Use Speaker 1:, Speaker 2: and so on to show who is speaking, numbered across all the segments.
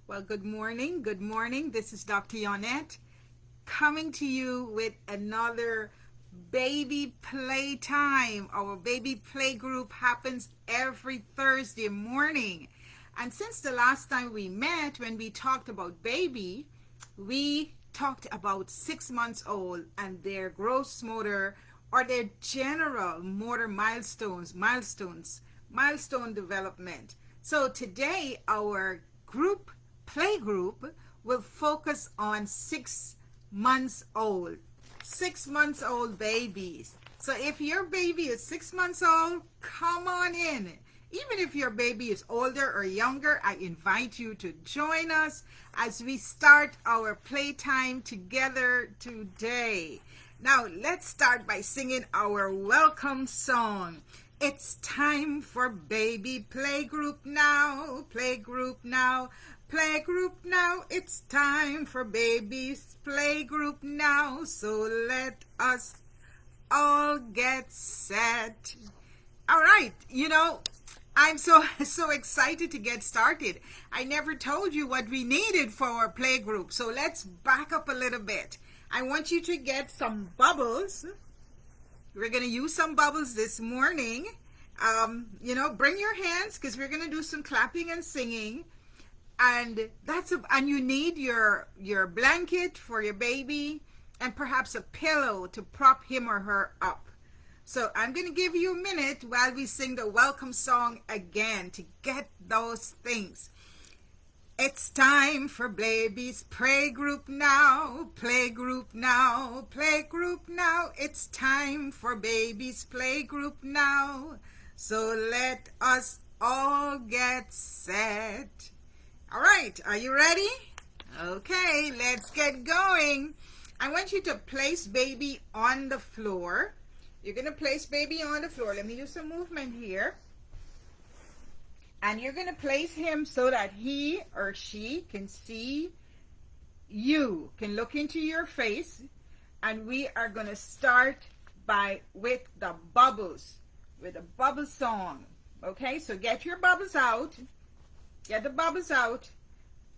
Speaker 1: Well, good morning. Good morning. This is Dr. Yonette coming to you with another baby play time. Our baby play group happens every Thursday morning. And since the last time we met, when we talked about baby, we talked about 6 months old and their gross motor or their general motor milestone development. So today, our play group will focus on 6 months old. 6 months old babies. So if your baby is 6 months old, come on in. Even if your baby is older or younger, I invite you to join us as we start our playtime together today. Now, let's start by singing our welcome song. It's time for baby playgroup now, playgroup now, playgroup now. It's time for babies playgroup now. So let us all get set. All right, I'm so excited to get started. I never told you what we needed for our playgroup. So let's back up a little bit. I want you to get some bubbles. We're going to use some bubbles this morning. Bring your hands because we're going to do some clapping and singing. And you need your blanket for your baby and perhaps a pillow to prop him or her up. So I'm going to give you a minute while we sing the welcome song again to get those things. It's time for babies playgroup now, playgroup now, playgroup now. It's time for babies playgroup now. So let us all get set. All right, are you ready? Okay, let's get going. I want you to place baby on the floor. You're going to place baby on the floor. Let me do some movement here. And you're going to place him so that he or she can see you, can look into your face. And we are going to start with the bubbles, with a bubble song. Okay, so get your bubbles out. Get the bubbles out.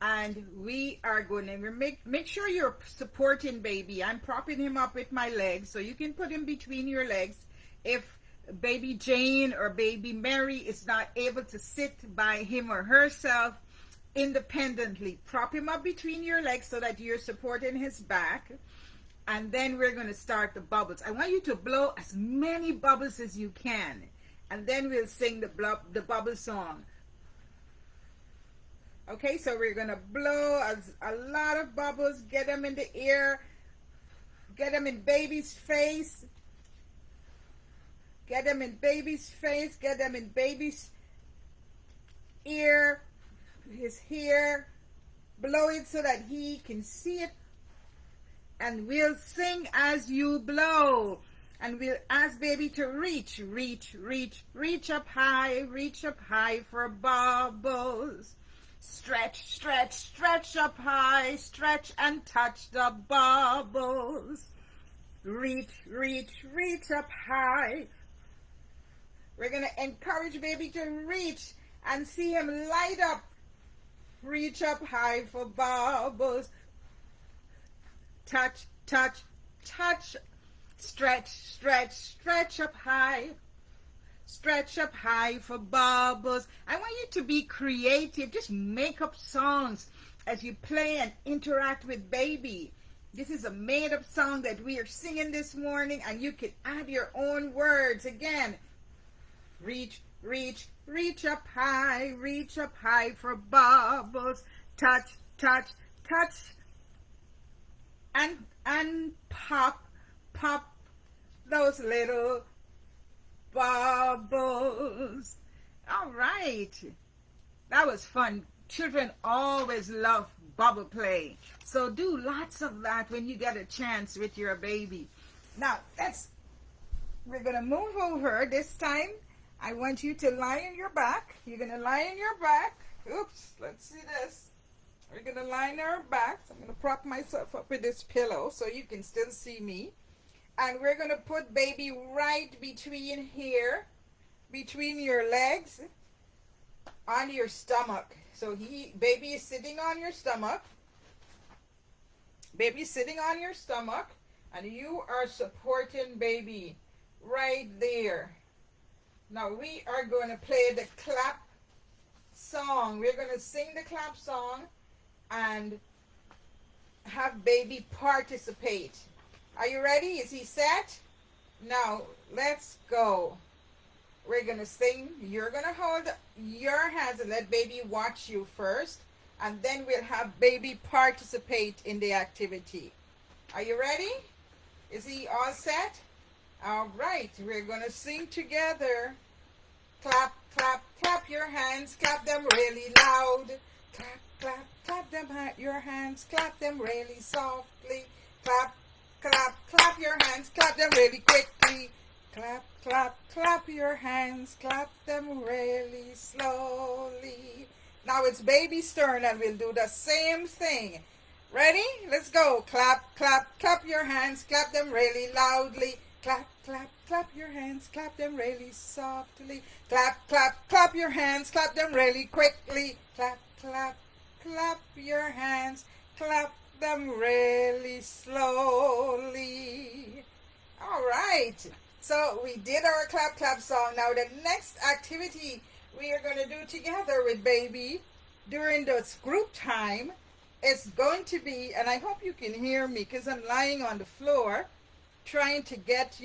Speaker 1: And we are going to make sure you're supporting baby. I'm propping him up with my legs, so you can put him between your legs. If baby Jane or baby Mary is not able to sit by him or herself independently, prop him up between your legs so that you're supporting his back. And then we're going to start the bubbles. I want you to blow as many bubbles as you can. And then we'll sing the bubble song. Okay, so we're going to blow a lot of bubbles, get them in the air, get them in baby's face, get them in baby's face, get them in baby's ear, his hair, blow it so that he can see it, and we'll sing as you blow. And we'll ask baby to reach up high for bubbles. Stretch, stretch, stretch up high, stretch and touch the bubbles. Reach up high. We're going to encourage baby to reach and see him light up. Reach up high for bubbles. Touch, touch, touch. Stretch, stretch, stretch up high. Stretch up high for bubbles. I want you to be creative. Just make up songs as you play and interact with baby. This is a made-up song that we are singing this morning, and you can add your own words. Again, reach up high for bubbles. Touch, touch, touch, and pop those little bubbles. All right. That was fun. Children always love bubble play. So do lots of that when you get a chance with your baby. Now, we're going to move over this time. I want you to lie on your back. You're going to lie on your back. Oops, let's see this. We're going to lie on our backs. I'm going to prop myself up with this pillow so you can still see me. And we're going to put baby right between here, between your legs, on your stomach. So baby is sitting on your stomach. Baby is sitting on your stomach, and you are supporting baby right there. Now we are going to play the clap song. We're going to sing the clap song and have baby participate. Are you ready? Is he set? Now let's go. We're going to sing. You're going to hold your hands and let baby watch you first, and then we'll have baby participate in the activity. Are you ready? Is he all set? All right, we're going to sing together. Clap, clap, clap your hands, clap them really loud. Clap, clap, clap them your hands, clap them really softly. Clap, clap, clap your hands, clap them really quickly. Clap, clap, clap your hands, clap them really slowly. Now it's baby's turn, and we'll do the same thing. Ready? Let's go. Clap, clap, clap your hands, clap them really loudly. Clap, clap, clap your hands, clap them really softly. Clap, clap, clap your hands, clap them really quickly. Clap, clap, clap your hands, clap them really slowly. All right. So we did our clap, clap song. Now the next activity we are going to do together with baby during this group time is going to be, and I hope you can hear me because I'm lying on the floor trying to get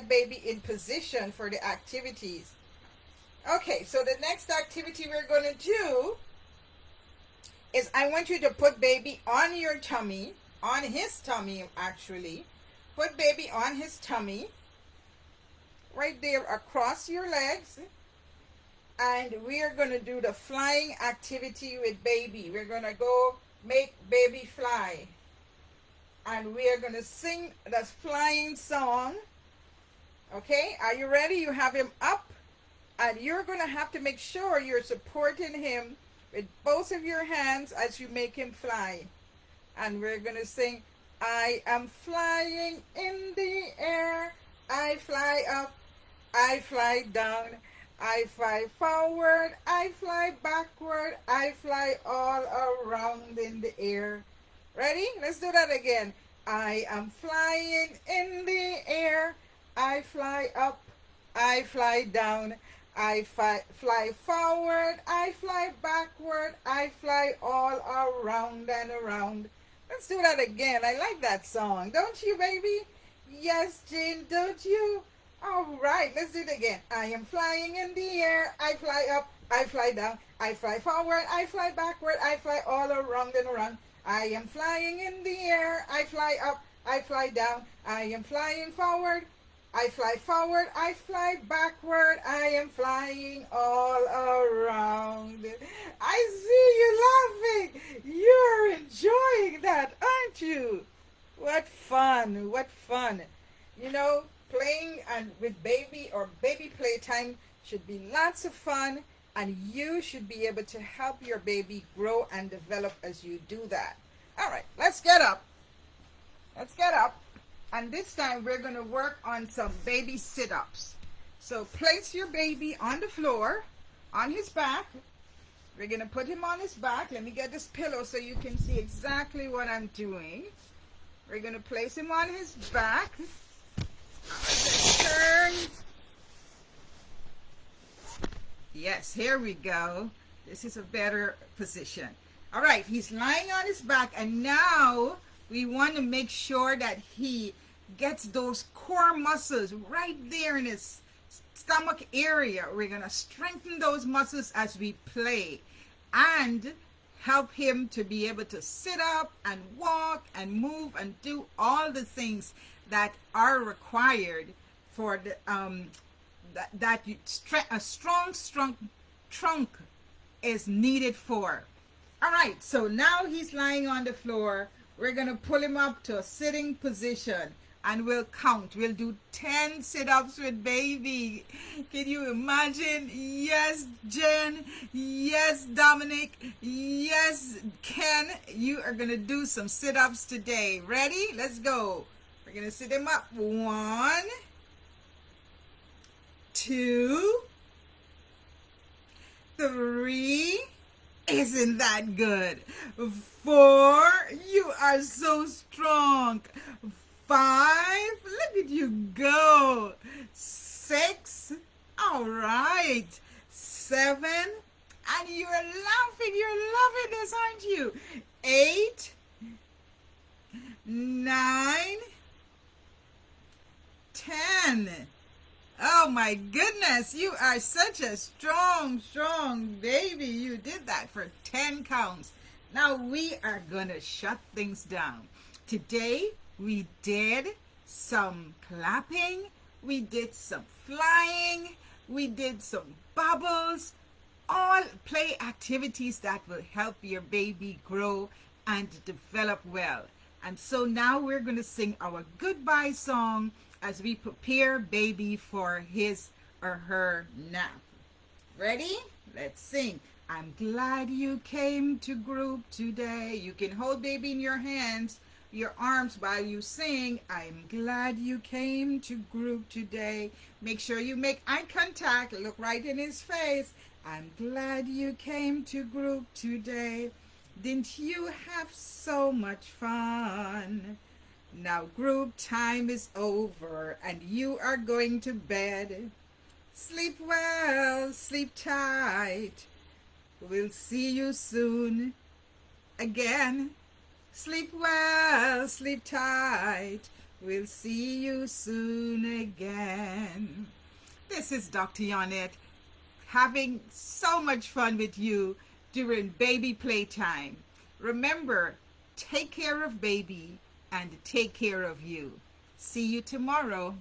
Speaker 1: baby in position for the activities. Okay, so the next activity we're going to do is I want you to put baby on your tummy, on his tummy actually. Put baby on his tummy, right there across your legs. And we are going to do the flying activity with baby. We're going to go make baby fly. And we are going to sing the flying song. Okay, are you ready? You have him up, and you're going to have to make sure you're supporting him with both of your hands as you make him fly. And we're going to sing, I am flying in the air. I fly up, I fly down. I fly forward, I fly backward, I fly all around in the air. Ready? Let's do that again. I am flying in the air. I fly up, I fly down. I fly forward, I fly backward, I fly all around and around. Let's do that again. I like that song. Don't you, baby? Yes, Jane, don't you? All right, let's do it again. I am flying in the air. I fly up, I fly down. I fly forward, I fly backward. I fly all around and around. I am flying in the air. I fly up, I fly down. I am flying forward. I fly forward, I fly backward. I am flying all around. I see you laughing. You're enjoying that, aren't you? What fun, what fun. You know, playing and with baby or baby playtime should be lots of fun, and you should be able to help your baby grow and develop as you do that. All right, let's get up. Let's get up. And this time we're going to work on some baby sit-ups. So place your baby on the floor, on his back. We're going to put him on his back. Let me get this pillow so you can see exactly what I'm doing. We're going to place him on his back. Turn. Yes, here we go. This is a better position. All right, he's lying on his back, and now we want to make sure that he gets those core muscles right there in his stomach area. We're going to strengthen those muscles as we play and help him to be able to sit up and walk and move and do all the things that are required for the a strong trunk is needed for. All right, so now he's lying on the floor. We're going to pull him up to a sitting position, and we'll count. We'll do 10 sit-ups with baby. Can you imagine? Yes, Jen. Yes, Dominic. Yes, Ken. You are going to do some sit-ups today. Ready? Let's go. We're going to sit him up. 1, 2, 3, Isn't that good? 4, you are so strong. 5, look at you go. 6, all right. 7, and you're laughing, you're loving this, aren't you? 8, 9, 10. Oh my goodness, you are such a strong, strong baby. You did that for 10 counts. Now we are going to shut things down. Today we did some clapping, we did some flying, we did some bubbles, all play activities that will help your baby grow and develop well. And so now we're going to sing our goodbye song as we prepare baby for his or her nap. Ready? Let's sing. I'm glad you came to group today. You can hold baby in your hands, your arms while you sing. I'm glad you came to group today. Make sure you make eye contact. Look right in his face. I'm glad you came to group today. Didn't you have so much fun? Now group time is over and you are going to bed. Sleep well, sleep tight. We'll see you soon again. Sleep well, sleep tight. We'll see you soon again. This is Dr. Yonette having so much fun with you during baby playtime. Remember, take care of baby and take care of you. See you tomorrow.